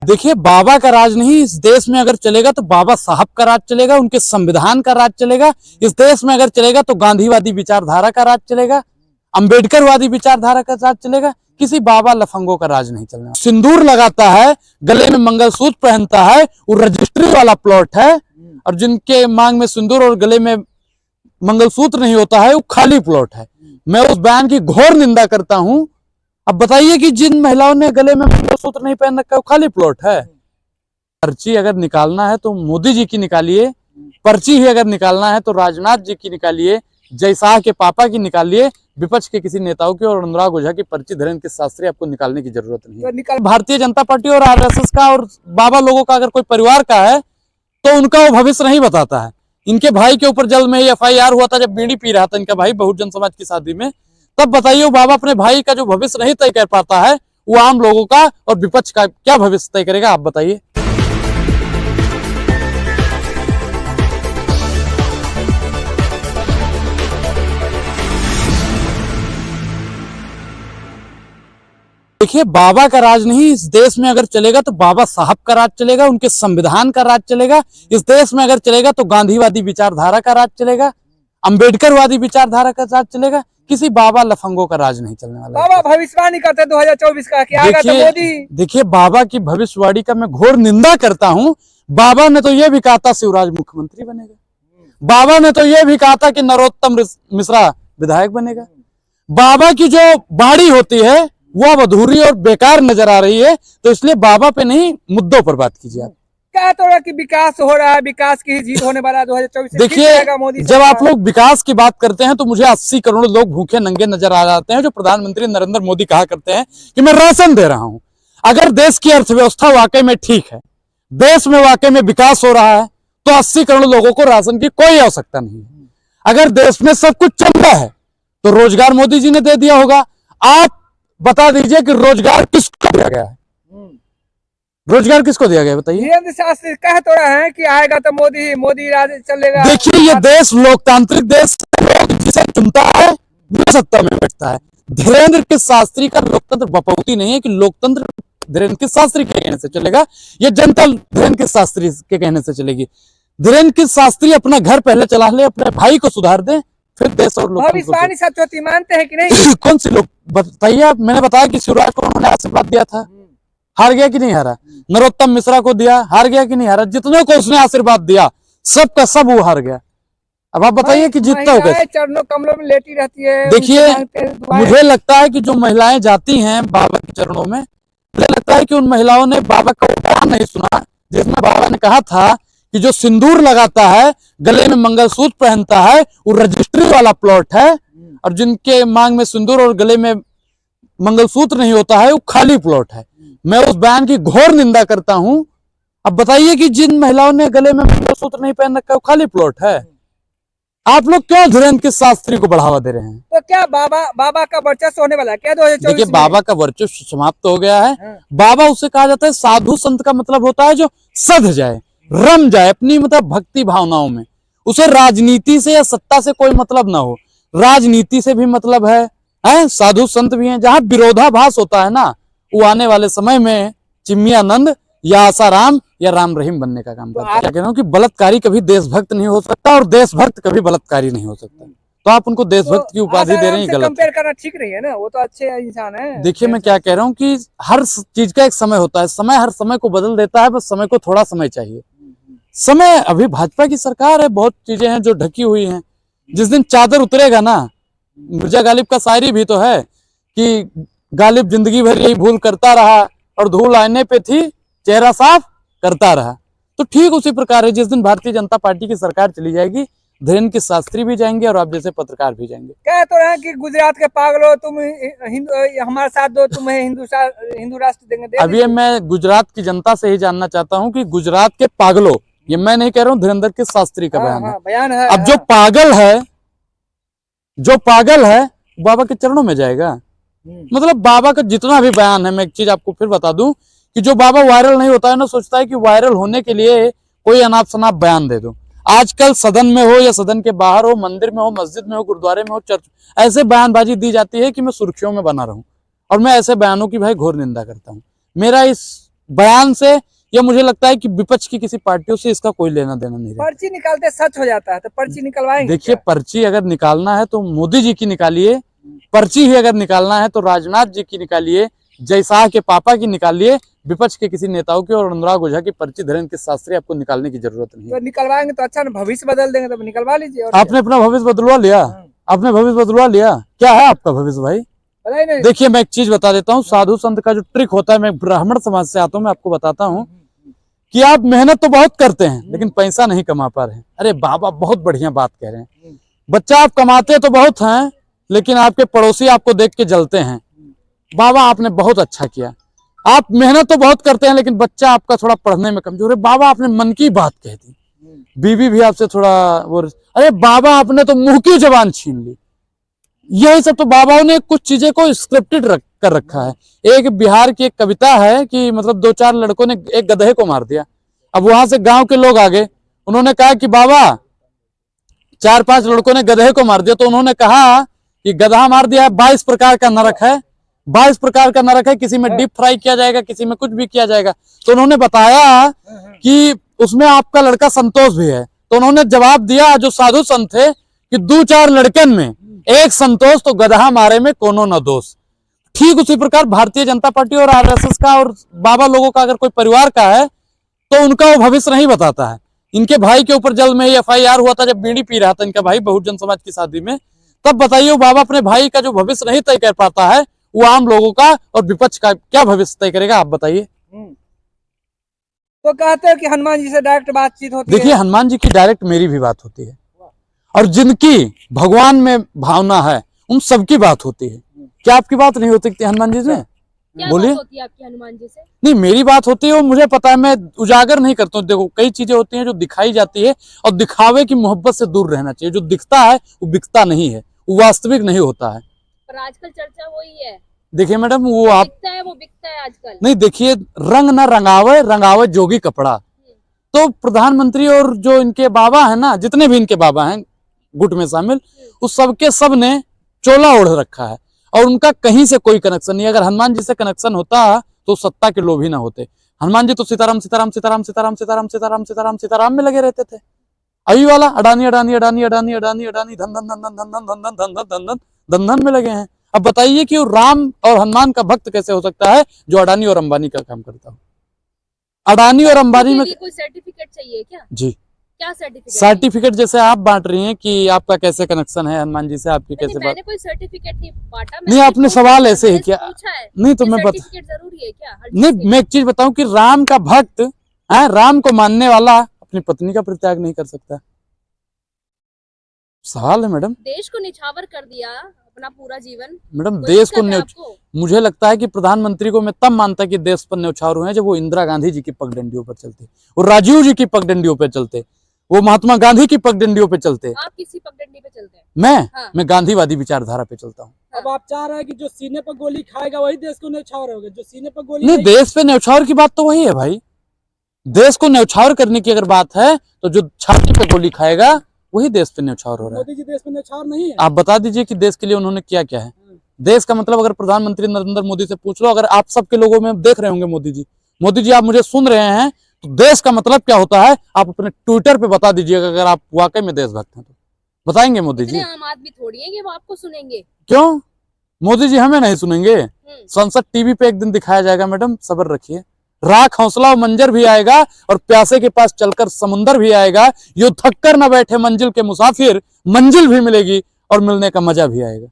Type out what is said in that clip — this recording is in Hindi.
देखिए, बाबा का राज नहीं इस देश में अगर चलेगा तो बाबा साहब का राज चलेगा, उनके संविधान का राज चलेगा। इस देश में अगर चलेगा तो गांधीवादी विचारधारा का राज चलेगा, अंबेडकरवादी विचारधारा का राज चलेगा। किसी बाबा लफंगों का राज नहीं चलना। सिंदूर लगाता है, गले में मंगलसूत्र पहनता है, वो रजिस्ट्री वाला प्लॉट है। और जिनके मांग में सिंदूर और गले में मंगलसूत्र नहीं होता है, वो खाली प्लॉट है। मैं उस बयान की घोर निंदा करता हूं। अब बताइए कि जिन महिलाओं ने गले में मंगलसूत्र नहीं पहन रखा है, वो खाली प्लॉट है। पर्ची अगर निकालना है तो मोदी जी की निकालिए, पर्ची ही अगर निकालना है तो राजनाथ जी की निकालिए, जयशाह के पापा की निकालिए, विपक्ष के किसी नेताओं की और अनुराग ओझा की पर्ची धीरेन्द्र शास्त्री आपको निकालने की जरूरत नहीं है। भारतीय जनता पार्टी और आरएसएस का और बाबा लोगों का अगर कोई परिवार का है तो उनका वो भविष्य नहीं बताता है। इनके भाई के ऊपर जल्द में ही एफआईआर हुआ था, जब बीड़ी पी रहा था इनका भाई बहुजन समाज की शादी में। तब बताइए, वो बाबा अपने भाई का जो भविष्य नहीं तय कर पाता है, वो आम लोगों का और विपक्ष का क्या भविष्य तय करेगा, आप बताइए। देखिए, बाबा का राज नहीं इस देश में अगर चलेगा तो बाबा साहब का राज चलेगा, उनके संविधान का राज चलेगा। इस देश में अगर चलेगा तो गांधीवादी विचारधारा का राज चलेगा, अंबेडकरवादी विचारधारा का राज चलेगा। किसी बाबा लफंगों का राज नहीं चलने वाला। बाबा भविष्यवाणी करते 2024 का कि आएगा तो मोदी। देखिए, बाबा की भविष्यवाणी का मैं घोर निंदा करता हूं। बाबा ने तो यह भी कहा था शिवराज मुख्यमंत्री बनेगा, बाबा ने तो यह भी कहा था कि नरोत्तम मिश्रा विधायक बनेगा। बाबा की जो बाड़ी होती है वो अब अधूरी और बेकार नजर आ रही है, तो इसलिए बाबा पे नहीं मुद्दों पर बात कीजिए आप। क्या तो रहा कि विकास हो रहा है, विकास की जीत होने वाला है 2024। देखिए, जब आप लोग विकास की बात करते हैं तो मुझे 80 करोड़ लोग भूखे नंगे नजर आ जाते हैं, जो प्रधानमंत्री नरेंद्र मोदी कहा करते हैं कि मैं राशन दे रहा हूं। अगर देश की अर्थव्यवस्था वाकई में ठीक है, देश में वाकई में विकास हो रहा है, तो 80 करोड़ लोगों को राशन की कोई आवश्यकता नहीं है। अगर देश में सब कुछ चल रहा है तो रोजगार मोदी जी ने दे दिया होगा। आप बता दीजिए कि रोजगार किसको दिया गया है, रोजगार किसको दिया गया बताइए। धीरेन्द्र शास्त्री कह तो रहे हैं कि आएगा तो मोदी राज चलेगा। देखिए, ये देश लोकतांत्रिक देश, लोग जिसे चुनता है वो सत्ता में बैठता है। धीरेन्द्र के शास्त्री का लोकतंत्र बपौती नहीं है कि लोकतंत्र धीरेन्द्र के शास्त्री के कहने से चलेगा, ये जनता धीरेन्द्र के शास्त्री के कहने से चलेगी। धीरेन्द्र के शास्त्री अपना घर पहले चला ले, अपने भाई को सुधार दे, फिर देश और लोग भविष्यवाणी सच होती मानते हैं कि नहीं? कौन सी लोग बताइए आप। मैंने बताया कि शिवराज को उन्होंने आशीर्वाद दिया था, हार गया कि नहीं हारा। नरोत्तम मिश्रा को दिया, हार गया कि नहीं हारा। जितने को उसने आशीर्वाद दिया सबका सब वो हार गया। अब आप बताइए कि जीतता होगा। चरणों कमलों में लेटी रहती है। देखिए, मुझे लगता है कि जो महिलाएं जाती हैं बाबा के चरणों में, मुझे लगता है कि उन महिलाओं ने बाबा का बयान नहीं सुना, जिसमें बाबा ने कहा था कि जो सिंदूर लगाता है, गले में मंगलसूत्र पहनता है, वो रजिस्ट्री वाला प्लॉट है। और जिनके मांग में सिंदूर और गले में मंगलसूत्र नहीं होता है, वो खाली प्लॉट है। मैं उस बयान की घोर निंदा करता हूं। अब बताइए कि जिन महिलाओं ने गले में मंगलसूत्र नहीं पहन रखा है, वो खाली प्लॉट है। आप लोग क्यों धीरेन्द्र के शास्त्री को बढ़ावा दे रहे हैं? तो क्या बाबा का वर्चस्व होने वाला है क्या 2024 में? देखिए, बाबा का वर्चस्व समाप्त हो गया है। बाबा उसे कहा जाता है, साधु संत का मतलब होता है जो सध जाए, रम जाए अपनी मतलब भक्ति भावनाओं में। उसे राजनीति से या सत्ता से कोई मतलब ना हो, राजनीति से भी मतलब है। साधु संत भी हैं। जहां विरोधाभास होता है ना, वो आने वाले समय में चिन्मयानंद या आसाराम या राम रहीम बनने का काम करता है। क्या कह रहा हूं कि बलात्कारी कभी देशभक्त नहीं हो सकता और देशभक्त कभी बलात्कारी नहीं हो सकता। तो आप उनको देशभक्त की उपाधि दे रहे हैं, गलत कंपेयर करना ठीक नहीं है ना, वो तो अच्छे इंसान है। देखिए, मैं क्या कह रहा हूँ कि हर चीज का एक समय होता है, समय हर समय को बदल देता है, बस समय को थोड़ा समय चाहिए। समय अभी भाजपा की सरकार है, बहुत चीजें हैं जो ढकी हुई हैं। जिस दिन चादर उतरेगा ना, मिर्जा गालिब का शायरी भी तो है कि गालिब जिंदगी भर यही भूल करता रहा और धूल आईने पे थी, चेहरा साफ करता रहा। तो ठीक उसी प्रकार है, जिस दिन भारतीय जनता पार्टी की सरकार चली जाएगी, धीरेन्द्र के शास्त्री भी जाएंगे और आप जैसे पत्रकार भी जाएंगे। कह तो रहे कि गुजरात के पागलो, तुम हमारे साथ दो, तुम्हें हिंदू राष्ट्र देंगे। अभी मैं गुजरात की जनता से ही जानना चाहता हूँ कि गुजरात के पागलों, ये मैं नहीं कह रहा हूँ, धीरेन्द्र के शास्त्री का बयान है। अब जो पागल है बाबा के चरणों में जाएगा। मतलब बाबा का जितना भी बयान है, मैं एक चीज आपको फिर बता दूं कि जो बाबा वायरल नहीं होता है ना, सोचता है कि वायरल होने के लिए कोई अनाप शनाप बयान दे दो। आजकल सदन में हो या सदन के बाहर हो, मंदिर में हो, मस्जिद में हो, गुरुद्वारे में हो, चर्च, ऐसे बयानबाजी दी जाती है कि मैं सुर्खियों में बना रहूं। और मैं ऐसे बयानों की भाई घोर निंदा करता हूं। मेरा इस बयान से या मुझे लगता है कि विपक्ष की किसी पार्टियों से इसका कोई लेना देना नहीं है। पर्ची निकालते सच हो जाता है, तो पर्ची निकलवाएंगे देखिए, क्या? पर्ची अगर निकालना है तो मोदी जी की निकालिए, पर्ची ही अगर निकालना है तो राजनाथ जी की निकालिए, जय शाह के पापा की निकालिए, विपक्ष के किसी नेताओं की और अनुराग ओझा की पर्ची धीरेन्द्र शास्त्री आपको निकालने की जरूरत नहीं है। तो निकलवाएंगे तो अच्छा ना, भविष्य बदल देंगे तो निकलवा लीजिए। और आपने अपना भविष्य बदलवा लिया, आपने भविष्य बदलवा लिया, क्या है आपका भविष्य भाई? पता ही नहीं। देखिए, मैं एक चीज बता देता हूँ, साधु संत का जो ट्रिक होता है, मैं ब्राह्मण समाज से आता हूँ, मैं आपको बताता हूँ कि आप मेहनत तो बहुत करते हैं लेकिन पैसा नहीं कमा पा रहे हैं। अरे बाबा बहुत बढ़िया बात कह रहे हैं, बच्चा आप कमाते तो बहुत हैं लेकिन आपके पड़ोसी आपको देख के जलते हैं। बाबा आपने बहुत अच्छा किया, आप मेहनत तो बहुत करते हैं लेकिन बच्चा आपका थोड़ा पढ़ने में कमजोर है। बाबा आपने मन की बात कह दी, बीवी भी आपसे थोड़ा वो, अरे बाबा आपने तो मुंह की जबान छीन ली। यही सब तो बाबाओं ने कुछ चीजें को स्क्रिप्टेड कर रखा है। एक बिहार की एक कविता है कि मतलब 2-4 लड़कों ने एक गधे को मार दिया। अब वहां से गांव के लोग आ गए, उन्होंने कहा कि बाबा 4-5 लड़कों ने गधे को मार दिया, तो उन्होंने कहा कि गधा मार दिया है, 22 प्रकार का नरक है, 22 प्रकार का नरक है, किसी में डीप फ्राई किया जाएगा, किसी में कुछ भी किया जाएगा। तो उन्होंने बताया कि उसमें आपका लड़का संतोष भी है। तो उन्होंने जवाब दिया जो साधु संत थे कि 2-4 लड़कन में एक संतोष, तो गधा मारे में कोनो न दोष। ठीक उसी प्रकार भारतीय जनता पार्टी और आरएसएस का और बाबा लोगों का अगर कोई परिवार का है तो उनका वो भविष्य नहीं बताता है। इनके भाई के ऊपर जल्द में एफआईआर हुआ था जब बीड़ी पी रहा था इनका भाई बहुजन समाज की शादी में, तब बताइए वो बाबा अपने भाई का जो भविष्य नहीं तय कर पाता है, वो आम लोगों का और विपक्ष का क्या भविष्य तय करेगा, आप बताइए। तो कहते हो कि हनुमान जी से डायरेक्ट बातचीत होती है। देखिए, हनुमान जी की डायरेक्ट मेरी भी बात होती है और जिनकी भगवान में भावना है उन सबकी बात होती है। क्या आपकी बात नहीं होती हनुमान जी से? बोलिए। होती है आपकी हनुमान जी से? नहीं, मेरी बात होती है, वो मुझे पता है, मैं उजागर नहीं करता हूँ। देखो, कई चीजें होती हैं जो दिखाई जाती है और दिखावे की मोहब्बत से दूर रहना चाहिए। जो दिखता है वो बिकता नहीं है, वो वास्तविक नहीं होता है। पर आजकल चर्चा वही है। देखिए मैडम, वो आप दिखता है वो बिकता है आजकल। नहीं, देखिए, रंग ना रंगावे, रंगावे जोगी कपड़ा। तो प्रधानमंत्री और जो इनके बाबा है ना, जितने भी इनके बाबा हैं गुट में शामिल, उस सबके सब ने चोला ओढ़ रखा है और उनका कहीं से कोई कनेक्शन नहीं। अगर हनुमान जी से कनेक्शन होता तो सत्ता के लोभ ही ना होते। हनुमान जी तो सीताराम सीताराम सीताराम सीताराम सीताराम सीताराम सीताराम सीताराम में लगे रहते थे। अभी वाला अडानी अडानी अडानी अडानी अडानी अडानी धन धन धन धन धन धन धन धन धन धन धन धन धन में लगे हैं। अब बताइए कि वो राम और हनुमान का भक्त कैसे हो सकता है जो अडानी और अंबानी का काम करता हो? अडानी और अंबानी में कोई सर्टिफिकेट चाहिए क्या? जी, क्या सर्टिफिकेट? सर्टिफिकेट जैसे आप बांट रही हैं कि आपका कैसे कनेक्शन है हनुमान जी से, आपकी कैसे बात? मैंने कोई सर्टिफिकेट नहीं बांटा। नहीं, आपने सवाल ऐसे ही किया। नहीं तो मैं सर्टिफिकेट जरूरी है क्या? नहीं, मैं एक चीज बताऊं कि राम का भक्त है, राम को मानने वाला अपनी पत्नी का परित्याग नहीं कर सकता। सवाल है मैडम। देश को निछावर कर दिया अपना पूरा जीवन। मैडम, देश को मुझे लगता है कि प्रधानमंत्री को मैं तब मानता कि देश पर न्यौछावर हुए जब वो इंदिरा गांधी जी की पगडंडियों पर चलते, वो राजीव जी की पगडंडियों पर चलते, वो महात्मा गांधी की पगडंडियों पे चलते। आप किसी पगडंडी पे चलते हैं? मैं गांधीवादी विचारधारा पे चलता हूँ। अब आप चाह रहे हैं कि जो सीने पर गोली खाएगा वही देश को न्यौछावर होगा, जो सीने पर गोली नहीं, देश पे न्यौछावर की बात तो वही है भाई। देश को न्यौछावर करने की अगर बात है तो जो छाती पे गोली खाएगा वही देश पे न्यौछावर हो रहा है। मोदी जी देश में न्यौछावर नहीं है। आप बता दीजिए कि देश के लिए उन्होंने क्या क्या है। देश का मतलब अगर प्रधानमंत्री नरेंद्र मोदी से पूछ लो, अगर आप सबके लोगों में देख रहे होंगे मोदी जी आप मुझे सुन रहे हैं, तो देश का मतलब क्या होता है आप अपने ट्विटर पे बता दीजिएगा अगर आप वाकई में देशभक्त हैं तो। बताएंगे मोदी जी? आम आदमी थोड़ी है कि वो आपको सुनेंगे। क्यों? मोदी जी हमें नहीं सुनेंगे? संसद टीवी पे एक दिन दिखाया जाएगा मैडम, सब्र रखिए। राख हौसला मंजर भी आएगा और प्यासे के पास चलकर समुंदर भी आएगा। यो थक कर न बैठे मंजिल के मुसाफिर, मंजिल भी मिलेगी और मिलने का मजा भी आएगा।